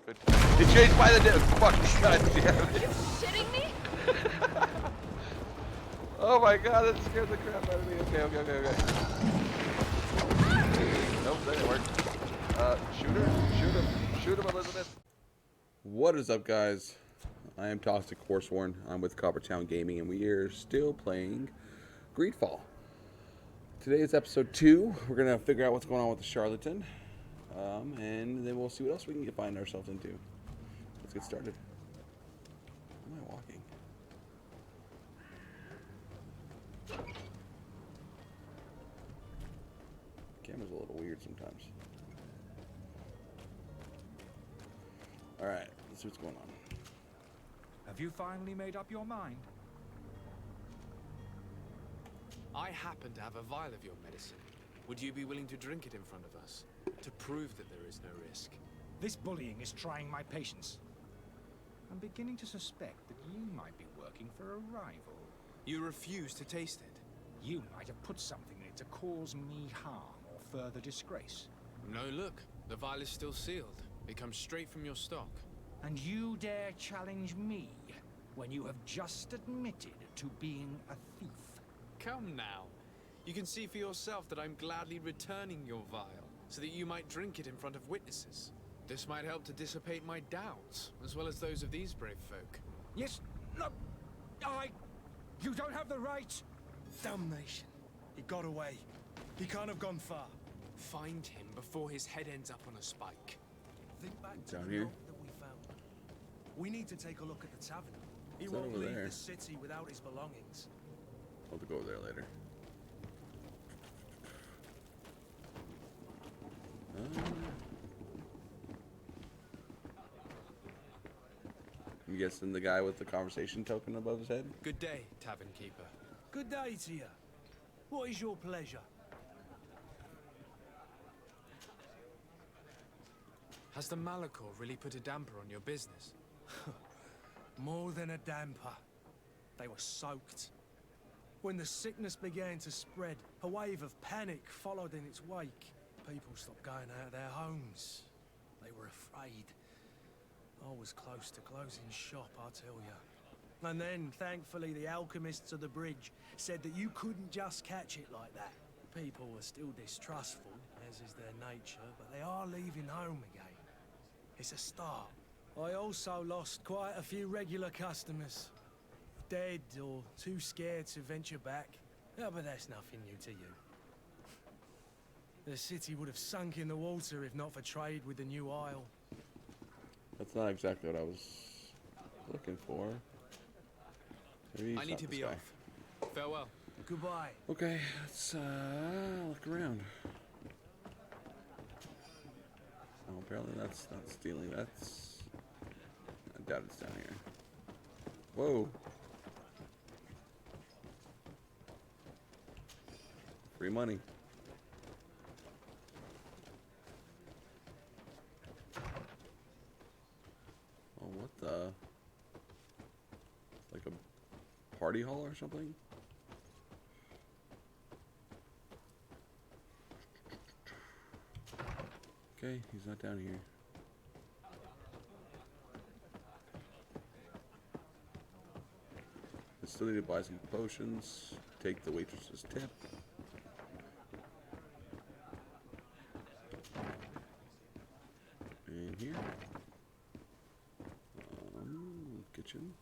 Good. It changed by the day. Fuck, god damn Are it. you shitting me? Oh my god, that scared the crap out of me. Okay. Nope, that didn't work. Shoot him, Elizabeth. What is up, guys? I am Toxic Horseworn. I'm with Coppertown Gaming, and we are still playing GreedFall. Today is episode 2. We're gonna figure out what's going on with the Charlatan, and then we'll see what else we can find ourselves into. Let's get started. Where am I walking? Camera's a little weird sometimes. Alright, let's see what's going on. Have you finally made up your mind? I happen to have a vial of your medicine. Would you be willing to drink it in front of us? To prove that there is no risk? This bullying is trying my patience. I'm beginning to suspect that you might be working for a rival. You refuse to taste it? You might have put something in it to cause me harm or further disgrace. No, look. The vial is still sealed. It comes straight from your stock. And you dare challenge me when you have just admitted to being a thief? Come now. You can see for yourself that I'm gladly returning your vial, so that you might drink it in front of witnesses. This might help to dissipate my doubts, as well as those of these brave folk. Yes, no, you don't have the right. Damnation. He got away. He can't have gone far. Find him before his head ends up on a spike. Think back to Down the here? note that we found. We need to take a look at the tavern. He Is that won't over leave there? the city without his belongings. I'll have to go over there later. I'm guessing the guy with the conversation token above his head? Good day, tavern keeper. Good day to you. What is your pleasure? Has the Malachor really put a damper on your business? More than a damper. They were soaked. When the sickness began to spread, a wave of panic followed in its wake. People stopped going out of their homes. They were afraid. I was close to closing shop, I tell you. And then, thankfully, the alchemists of the bridge said that you couldn't just catch it like that. People were still distrustful, as is their nature, but they are leaving home again. It's a start. I also lost quite a few regular customers. Dead or too scared to venture back. Oh, but that's nothing new to you. The city would have sunk in the water if not for trade with the new isle. That's not exactly what I was looking for. Maybe I need to be off. Farewell. Goodbye. Okay, let's look around. Oh, apparently that's not stealing. That's... I doubt it's down here. Whoa. Free money. Oh, what the? It's like a party hall or something? Okay, he's not down here. I still need to buy some potions, take the waitress's tip. And here. Kitchen.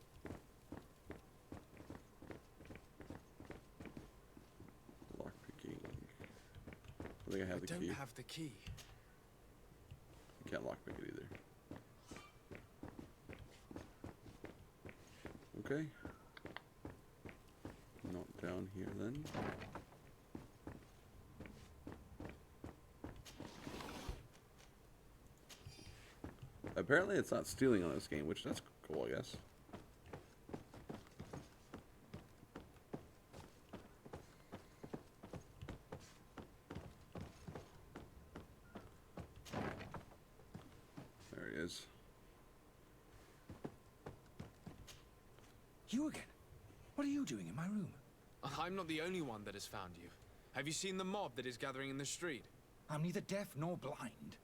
Lockpicking. I think I have the key. Don't have the key. I can't lockpick it either. Okay. Not down here then. Apparently it's not stealing on this game, which that's cool, I guess. There he is. You again? What are you doing in my room? I'm not the only one that has found you. Have you seen the mob that is gathering in the street? I'm neither deaf nor blind.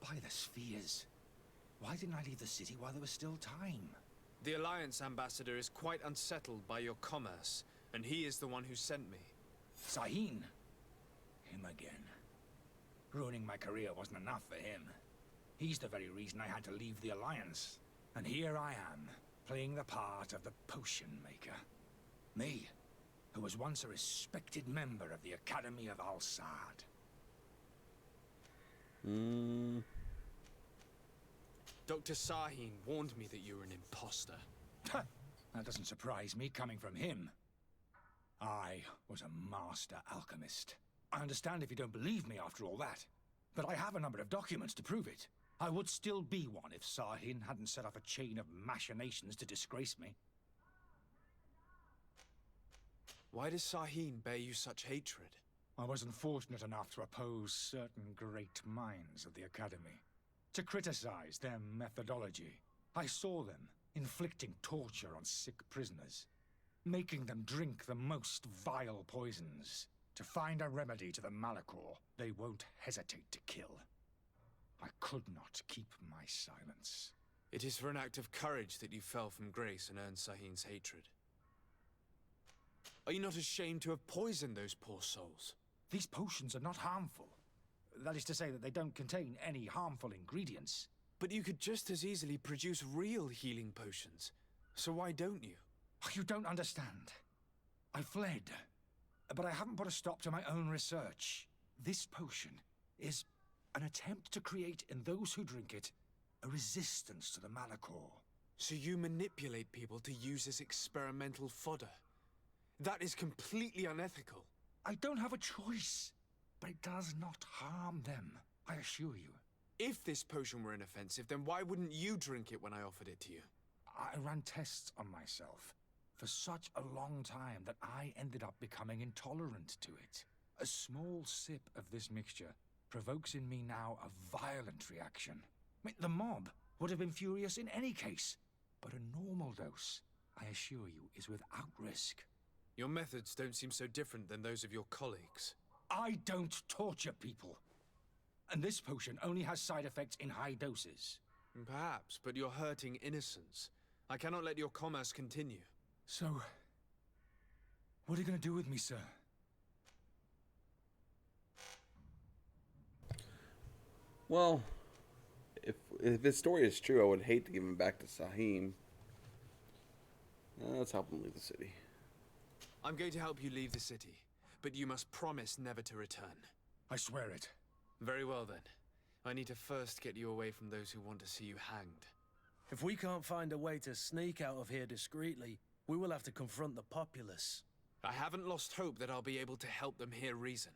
By the worst fears. Why didn't I leave the city while there was still time? The Alliance ambassador is quite unsettled by your commerce, and he is the one who sent me. Sahin? Him again. Ruining my career wasn't enough for him. He's the very reason I had to leave the Alliance. And here I am, playing the part of the potion maker. Me, who was once a respected member of the Academy of Al-Sad. Dr. Sahin warned me that you were an imposter. That doesn't surprise me, coming from him. I was a master alchemist. I understand if you don't believe me after all that, but I have a number of documents to prove it. I would still be one if Sahin hadn't set off a chain of machinations to disgrace me. Why does Sahin bear you such hatred? I wasn't fortunate enough to oppose certain great minds of the Academy, to criticize their methodology. I saw them inflicting torture on sick prisoners, making them drink the most vile poisons. To find a remedy to the Malachor, they won't hesitate to kill. I could not keep my silence. It is for an act of courage that you fell from grace and earned Sahin's hatred. Are you not ashamed to have poisoned those poor souls? These potions are not harmful. That is to say that they don't contain any harmful ingredients. But you could just as easily produce real healing potions. So why don't you? You don't understand. I fled, but I haven't put a stop to my own research. This potion is an attempt to create in those who drink it a resistance to the Malachor. So you manipulate people to use as experimental fodder. That is completely unethical. I don't have a choice, but it does not harm them, I assure you. If this potion were inoffensive, then why wouldn't you drink it when I offered it to you? I ran tests on myself for such a long time that I ended up becoming intolerant to it. A small sip of this mixture provokes in me now a violent reaction. I mean, the mob would have been furious in any case, but a normal dose, I assure you, is without risk. Your methods don't seem so different than those of your colleagues. I don't torture people. And this potion only has side effects in high doses. Perhaps, but you're hurting innocents. I cannot let your commerce continue. So, what are you going to do with me, sir? Well, if his story is true, I would hate to give him back to Sahin. Let's help him leave the city. I'm going to help you leave the city, but you must promise never to return. I swear it. Very well then. I need to first get you away from those who want to see you hanged. If we can't find a way to sneak out of here discreetly, we will have to confront the populace. I haven't lost hope that I'll be able to help them hear reason.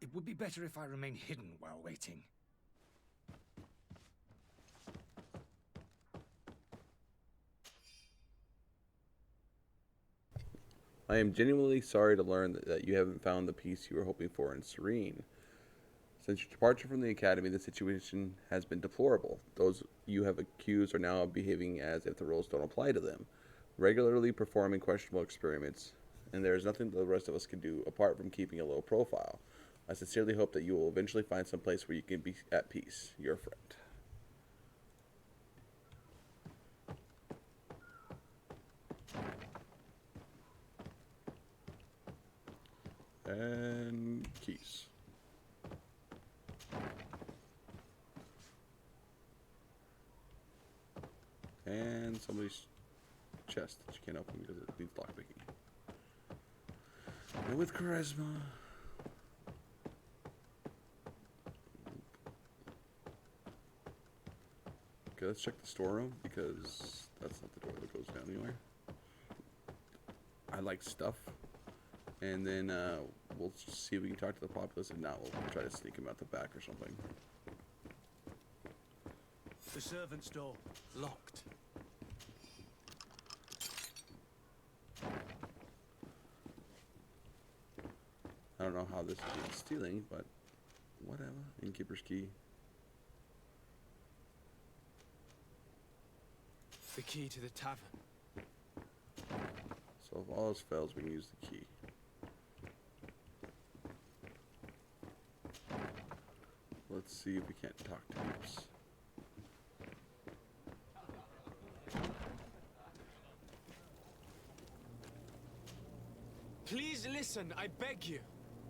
It would be better if I remain hidden while waiting. I am genuinely sorry to learn that you haven't found the peace you were hoping for in Serene. Since your departure from the Academy, the situation has been deplorable. Those you have accused are now behaving as if the rules don't apply to them, regularly performing questionable experiments, and there is nothing the rest of us can do apart from keeping a low profile. I sincerely hope that you will eventually find some place where you can be at peace. Your friend. And keys. And somebody's chest that you can't open because it needs lockpicking. And with charisma. Okay, let's check the storeroom because that's not the door that goes down anywhere. I like stuff. And then we'll see if we can talk to the populace. If not, we'll try to sneak him out the back or something. The servant's door. Locked. I don't know how this is stealing, but whatever. Innkeeper's key. The key to the tavern. So if all else fails, we can use the key. Let's see if we can't talk to peeps. Please listen, I beg you.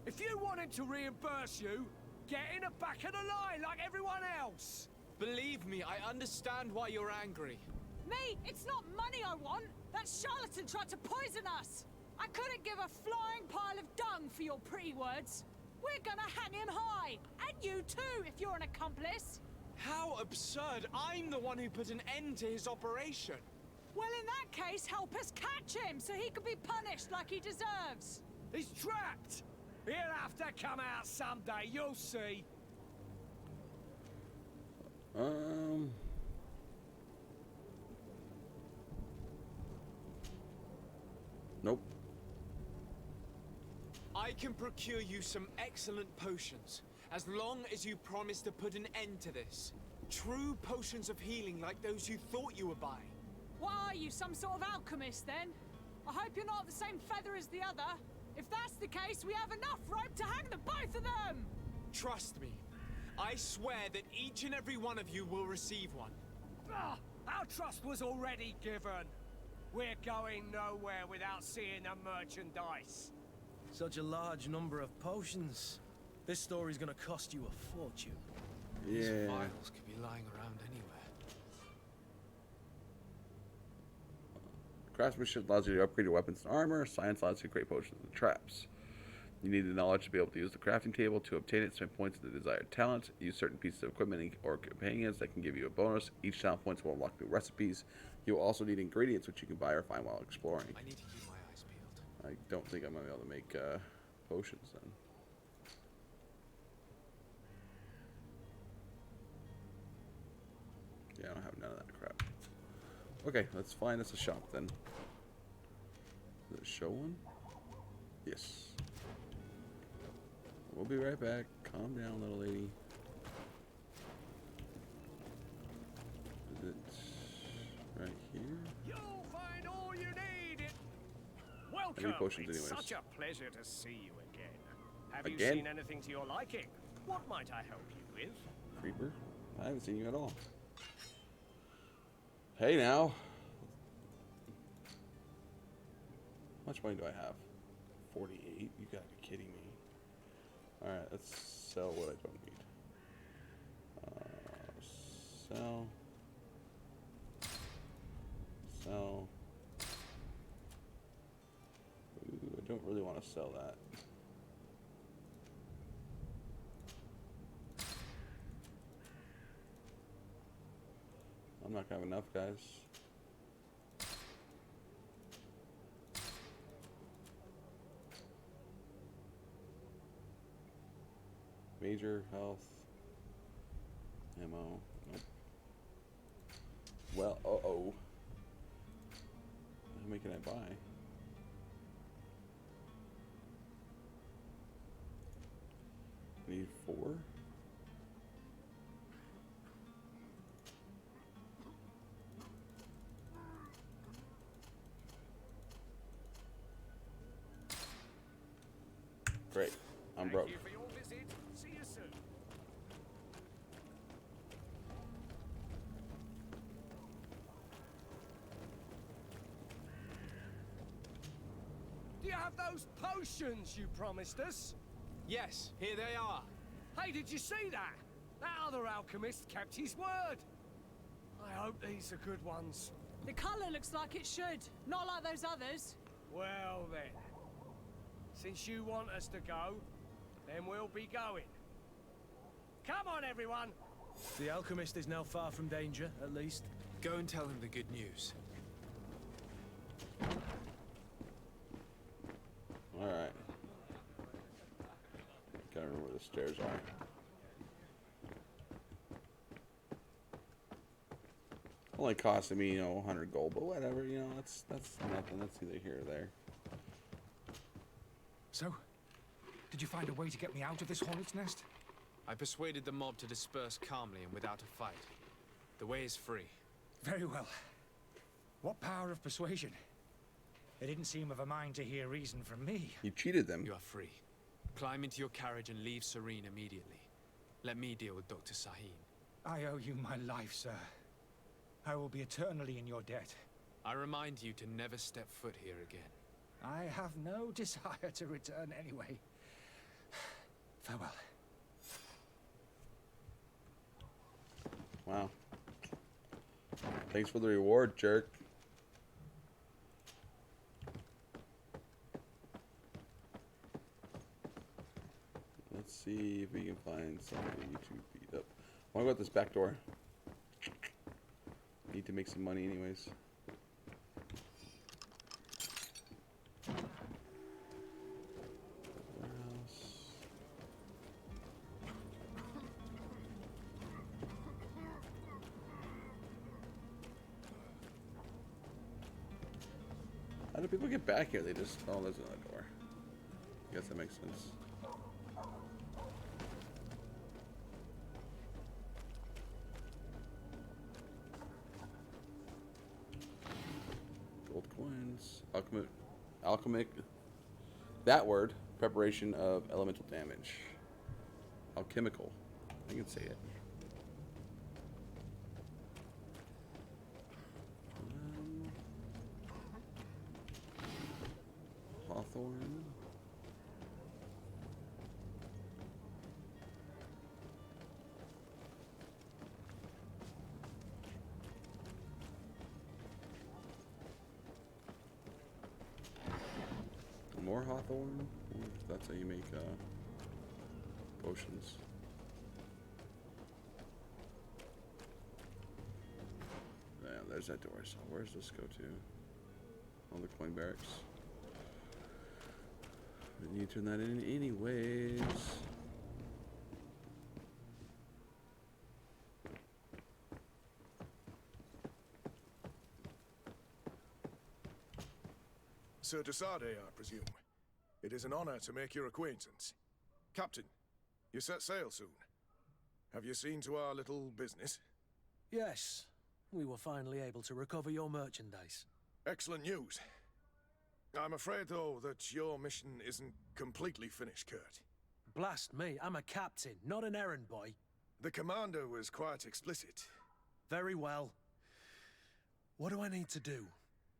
If you want him to reimburse you, get in the back of the line like everyone else. Believe me, I understand why you're angry. Me? It's not money I want. That charlatan tried to poison us. I couldn't give a flying pile of dung for your pretty words. We're gonna hang him high. And you too, if you're an accomplice. How absurd! I'm the one who put an end to his operation. Well, in that case, help us catch him so he can be punished like he deserves. He's trapped. He'll have to come out someday, you'll see. Nope. I can procure you some excellent potions, as long as you promise to put an end to this. True potions of healing like those you thought you were buying. What are you, some sort of alchemist then? I hope you're not the same feather as the other. If that's the case, we have enough rope to hang the both of them! Trust me, I swear that each and every one of you will receive one. Our trust was already given. We're going nowhere without seeing the merchandise. Such a large number of potions. This story's gonna cost you a fortune. These Yeah. vials could be lying around anywhere. Craftsmanship allows you to upgrade your weapons and armor. Science allows you to create potions and traps. You need the knowledge to be able to use the crafting table. To obtain it, spend points in the desired talent. Use certain pieces of equipment or companions that can give you a bonus. Each talent points will unlock new recipes. You will also need ingredients which you can buy or find while exploring. I need to keep my eyes peeled. I don't think I'm going to be able to make potions then. Yeah, I don't have none of that crap. Okay, let's find us a shop then. Does it show one? Yes. We'll be right back. Calm down, little lady. Is it right here? You'll find all you need. Welcome. I need potions it's anyways. such a pleasure to see you again. Have you Again? seen anything to your liking? What might I help you with? Creeper? I haven't seen you at all. Hey now. How much money do I have? 48? You gotta be kidding me. Alright, let's sell what I don't need. Sell. Sell. Ooh, I don't really want to sell that. I'm not gonna have enough, guys. Major health. Ammo. Nope. Well, uh-oh. How many can I buy? I need 4. Great. I'm broke. Thank you for your visit. See you soon. Do you have those potions you promised us? Yes, here they are. Hey, did you see that? That other alchemist kept his word. I hope these are good ones. The colour looks like it should, not like those others. Well then, since you want us to go, then we'll be going. Come on, everyone! The alchemist is now far from danger, at least. Go and tell him the good news. Alright. Gotta remember where the stairs are. Only costing me, 100 gold, but whatever, that's nothing. That's either here or there. So, did you find a way to get me out of this hornet's nest? I persuaded the mob to disperse calmly and without a fight. The way is free. Very well. What power of persuasion? They didn't seem of a mind to hear reason from me. You cheated them. You are free. Climb into your carriage and leave Serene immediately. Let me deal with Dr. Sahin. I owe you my life, sir. I will be eternally in your debt. I remind you to never step foot here again. I have no desire to return anyway. Farewell. Wow. Thanks for the reward, jerk. Let's see if we can find somebody to beat up. I want to go out this back door. Need to make some money anyways. Warehouse. How do people get back here? They just... Oh, there's another door. I guess that makes sense. Gold coins. Alchemic. That word. Preparation of elemental damage. Alchemical. I can say it. Hawthorne. More Hawthorne. That's how you make potions. Yeah, there's that door. So where's this go to? Oh, the coin barracks. We need to turn that in anyways. Sir Desade, I presume. It is an honor to make your acquaintance. Captain, you set sail soon. Have you seen to our little business? Yes, we were finally able to recover your merchandise. Excellent news. I'm afraid, though, that your mission isn't completely finished, Kurt. Blast me, I'm a captain, not an errand boy. The commander was quite explicit. Very well. What do I need to do?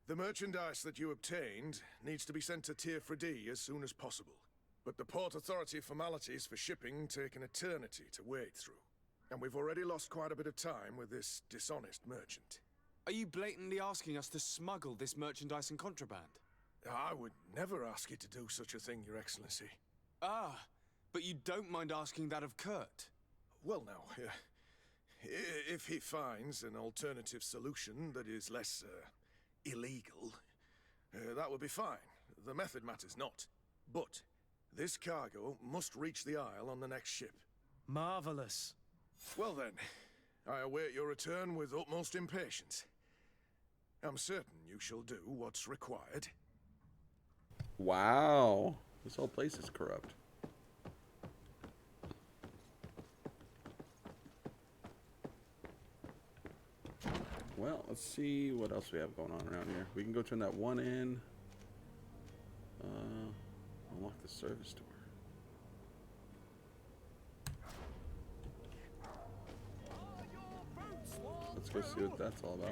The merchandise that you obtained needs to be sent to Tier 4D as soon as possible. But the Port Authority formalities for shipping take an eternity to wade through. And we've already lost quite a bit of time with this dishonest merchant. Are you blatantly asking us to smuggle this merchandise and contraband? I would never ask you to do such a thing, Your Excellency. Ah, but you don't mind asking that of Kurt? Well, now, if he finds an alternative solution that is less, illegal, that would be fine. The method matters not. But this cargo must reach the Isle on the next ship. Marvelous. Well then, I await your return with utmost impatience. I'm certain you shall do what's required. Wow. This whole place is corrupt. Well, let's see what else we have going on around here. We can go turn that one in. Unlock the service door. Let's go see what that's all about.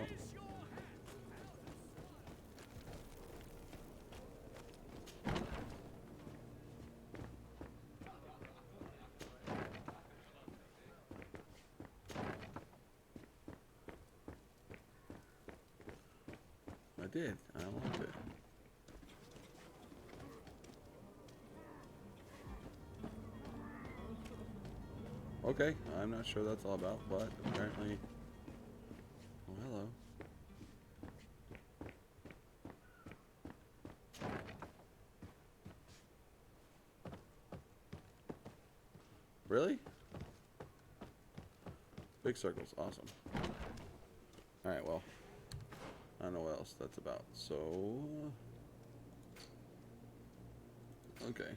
I did. I unlocked it. Okay, I'm not sure that's all about, but apparently... Oh, hello. Really? Big circles, awesome. Alright, well. I don't know what else that's about, so... Okay.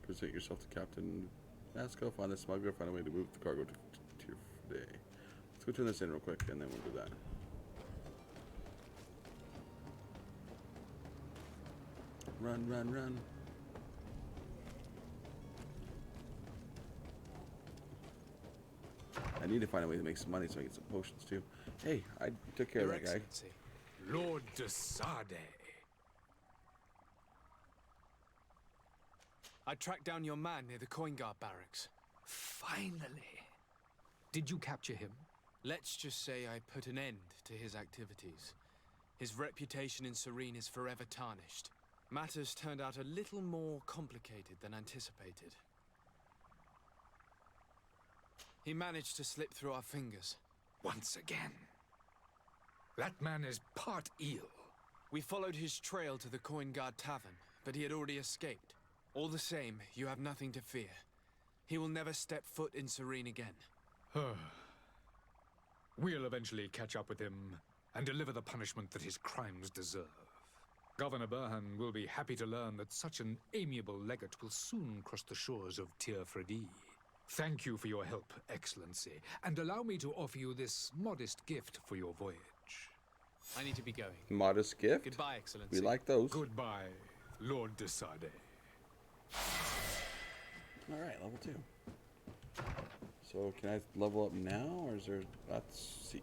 Present yourself to Captain Vasco, find the smuggler, find a way to move the cargo to Tier 4D. Let's go turn this in real quick, and then we'll do that. Run, run, run. I need to find a way to make some money so I get some potions too. Hey, I took care of that guy. Lord de Sade. I tracked down your man near the coin guard barracks. Finally. Did you capture him? Let's just say I put an end to his activities. His reputation in Serene is forever tarnished. Matters turned out a little more complicated than anticipated. He managed to slip through our fingers. Once again. That man is part eel. We followed his trail to the Coin Guard Tavern, but he had already escaped. All the same, you have nothing to fear. He will never step foot in Serene again. We'll eventually catch up with him and deliver the punishment that his crimes deserve. Governor Burhan will be happy to learn that such an amiable legate will soon cross the shores of Tir Fredi. Thank you for your help, Excellency, and allow me to offer you this modest gift for your voyage. I need to be going. Modest gift. Goodbye, Excellency. We like those. Goodbye, Lord de Sade. All right, level 2. So can I level up now, or is there? Let's see.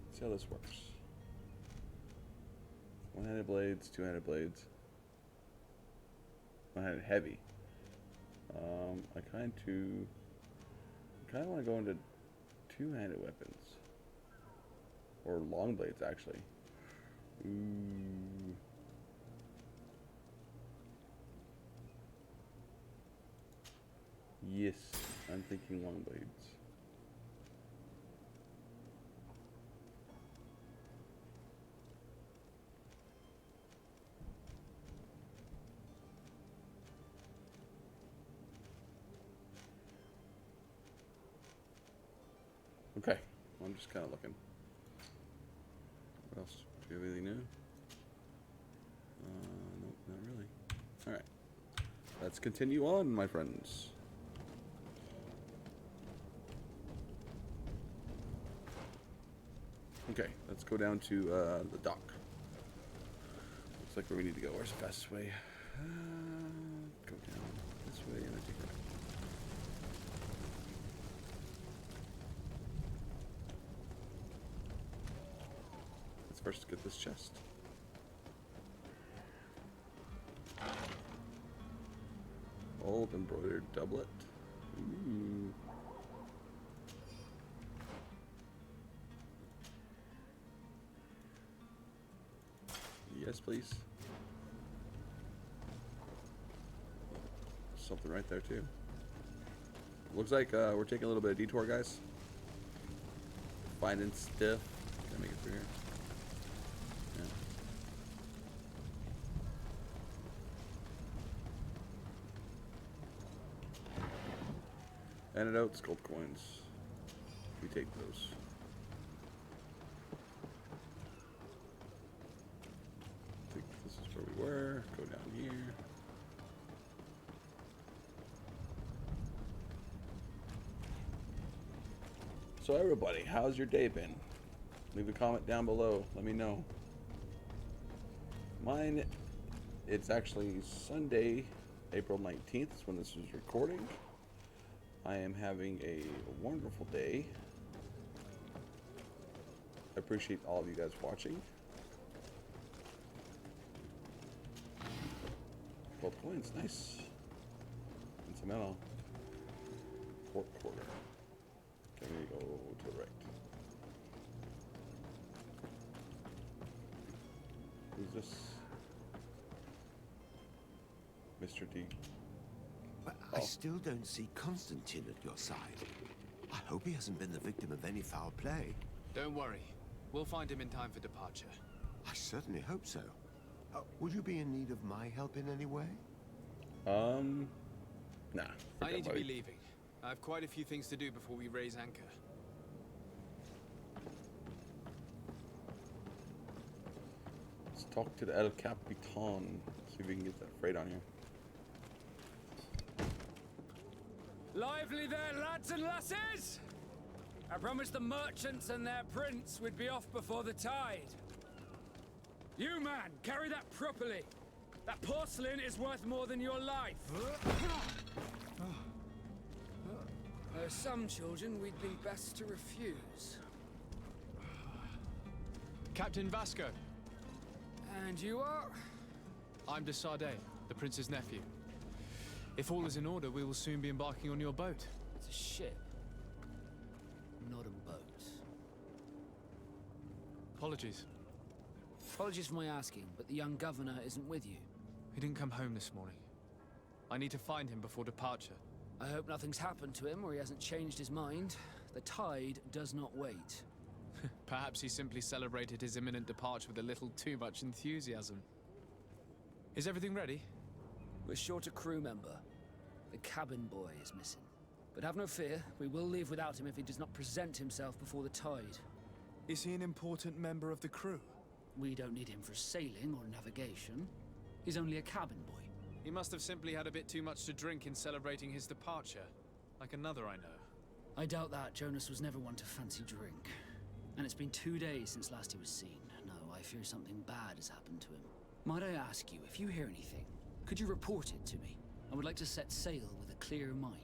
Let's see how this works. One-handed blades, two-handed blades. One-handed heavy. I kind of want to go into two-handed weapons, or long blades actually. Ooh. Yes, I'm thinking long blades. Okay, I'm just kind of looking. What else? Do you have anything new? Nope, not really. All right, let's continue on, my friends. Okay, let's go down to the dock. Looks like where we need to go. Where's the fastest way? Go down this way and then take a right. Let's first get this chest. Old embroidered doublet. Ooh. Yes, please. Something right there too. Looks like we're taking a little bit of detour, guys. Finding stuff. Can I make it through here? Yeah. Antidotes, gold coins. We take those. Where we were, go down here. So everybody, how's your day been? Leave a comment down below, let me know. Mine, it's actually Sunday, April 19th is when this is recording. I am having a wonderful day. I appreciate all of you guys watching. Gold coins, nice. And some ammo. Port quarter. Can we go to the right? Who's this? Mr. D. But I still don't see Constantine at your side. I hope he hasn't been the victim of any foul play. Don't worry. We'll find him in time for departure. I certainly hope so. Would you be in need of my help in any way? Nah. I need to be leaving. I have quite a few things to do before we raise anchor. Let's talk to the El Capitan. See if we can get that freight on here. Lively there, lads and lasses! I promised the merchants and their prince we'd be off before the tide. You, man, carry that properly. That porcelain is worth more than your life. There are some children we'd be best to refuse. Captain Vasco. And you are? I'm de Sardet, the prince's nephew. If all is in order, we will soon be embarking on your boat. It's a ship, not a boat. Apologies. Apologies for my asking, but the young governor isn't with you. He didn't come home this morning. I need to find him before departure. I hope nothing's happened to him or he hasn't changed his mind. The tide does not wait. Perhaps he simply celebrated his imminent departure with a little too much enthusiasm. Is everything ready? We're short a crew member. The cabin boy is missing. But have no fear, we will leave without him if he does not present himself before the tide. Is he an important member of the crew? We don't need him for sailing or navigation. He's only a cabin boy. He must have simply had a bit too much to drink in celebrating his departure, like another I know. I doubt that. Jonas was never one to fancy drink. And it's been 2 days since last he was seen. No, I fear something bad has happened to him. Might I ask you, if you hear anything, could you report it to me? I would like to set sail with a clear mind.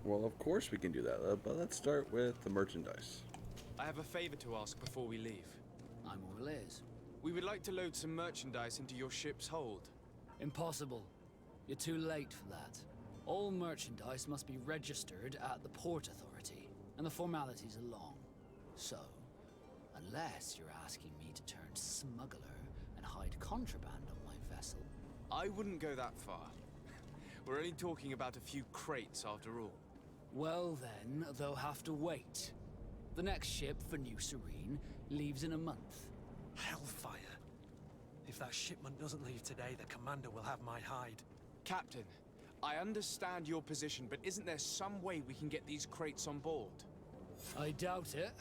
Well, of course we can do that, but let's start with the merchandise. I have a favor to ask before we leave. I'm all ears. We would like to load some merchandise into your ship's hold. Impossible. You're too late for that. All merchandise must be registered at the Port Authority, and the formalities are long. So, unless you're asking me to turn smuggler and hide contraband on my vessel. I wouldn't go that far. We're only talking about a few crates after all. Well then, they'll have to wait. The next ship for New Serene leaves in a month. Hellfire. If that shipment doesn't leave today, the commander will have my hide. Captain, I understand your position, but isn't there some way we can get these crates on board? I doubt it.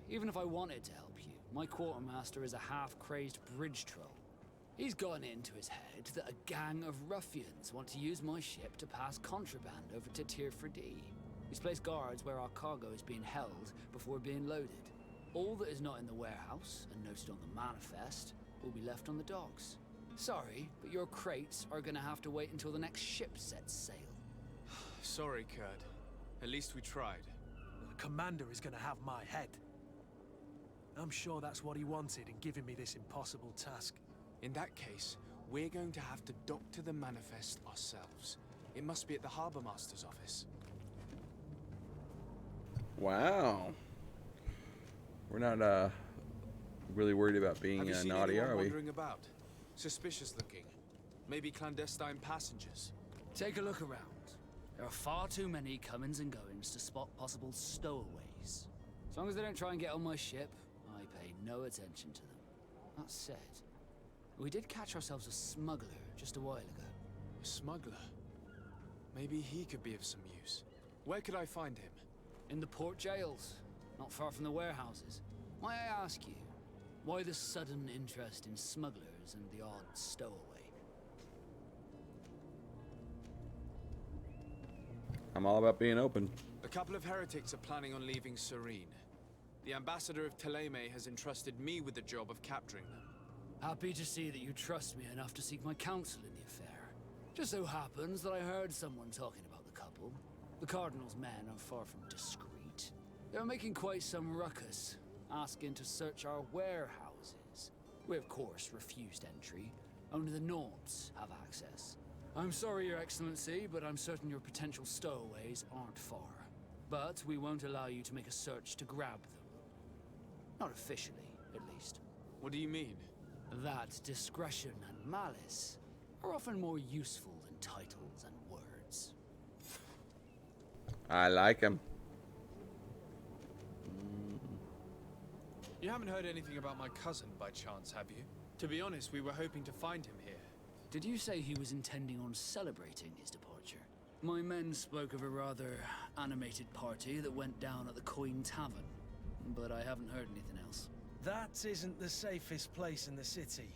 Even if I wanted to help you, my quartermaster is a half-crazed bridge troll. He's gotten it into his head that a gang of ruffians want to use my ship to pass contraband over to Tier 4D. He's placed guards where our cargo is being held before being loaded. All that is not in the warehouse, and noted on the manifest, will be left on the docks. Sorry, but your crates are gonna have to wait until the next ship sets sail. Sorry, Kurt. At least we tried. The commander is gonna have my head. I'm sure that's what he wanted in giving me this impossible task. In that case, we're going to have to dock to the manifest ourselves. It must be at the Harbour Master's office. Wow. We're not really worried about being Have you seen naughty, anyone are we? wandering about? Suspicious looking. Maybe clandestine passengers. Take a look around. There are far too many comings and goings to spot possible stowaways. As long as they don't try and get on my ship, I pay no attention to them. That said, we did catch ourselves a smuggler just a while ago. A smuggler? Maybe he could be of some use. Where could I find him? In the port jails, not far from the warehouses. Might I ask you, why the sudden interest in smugglers and the odd stowaway? I'm all about being open. A couple of heretics are planning on leaving Serene. The ambassador of Teleme has entrusted me with the job of capturing them. Happy to see that you trust me enough to seek my counsel in the affair. Just so happens that I heard someone talking about the couple. The Cardinal's men are far from discreet. They're making quite some ruckus, asking to search our warehouses. We of course refused entry. Only the Nords have access. I'm sorry, Your Excellency, but I'm certain your potential stowaways aren't far. But we won't allow you to make a search to grab them. Not officially, at least. What do you mean? That discretion and malice are often more useful than titles and words. I like him. You haven't heard anything about my cousin by chance, have you? To be honest, we were hoping to find him here. Did you say he was intending on celebrating his departure? My men spoke of a rather animated party that went down at the Coin Tavern, but I haven't heard anything else. That isn't the safest place in the city.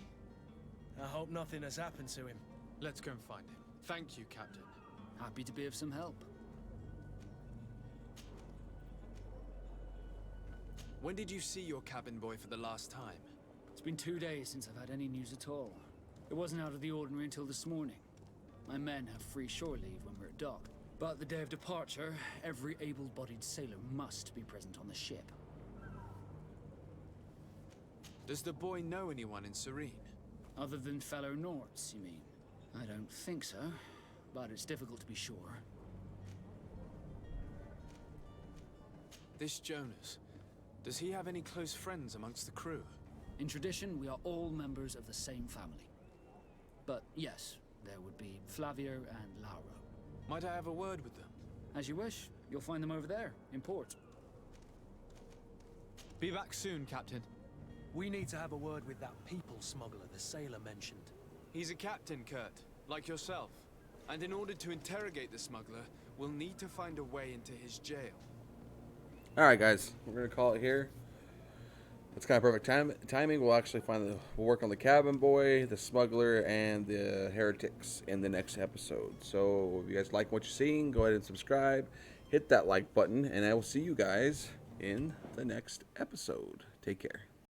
I hope nothing has happened to him. Let's go and find him. Thank you, Captain. Happy to be of some help. When did you see your cabin boy for the last time? It's been 2 days since I've had any news at all. It wasn't out of the ordinary until this morning. My men have free shore leave when we're at dock. But the day of departure, every able-bodied sailor must be present on the ship. Does the boy know anyone in Serene? Other than fellow Norts, you mean? I don't think so, but it's difficult to be sure. This Jonas, does he have any close friends amongst the crew? In tradition, we are all members of the same family. But yes, there would be Flavio and Lauro. Might I have a word with them? As you wish. You'll find them over there, in port. Be back soon, Captain. We need to have a word with that people smuggler the sailor mentioned. He's a captain, Kurt, like yourself. And in order to interrogate the smuggler, we'll need to find a way into his jail. Alright guys, we're going to call it here. It's kind of perfect timing. We'll actually we'll work on the cabin boy, the smuggler, and the heretics in the next episode. So if you guys like what you're seeing, go ahead and subscribe. Hit that like button, and I will see you guys in the next episode. Take care.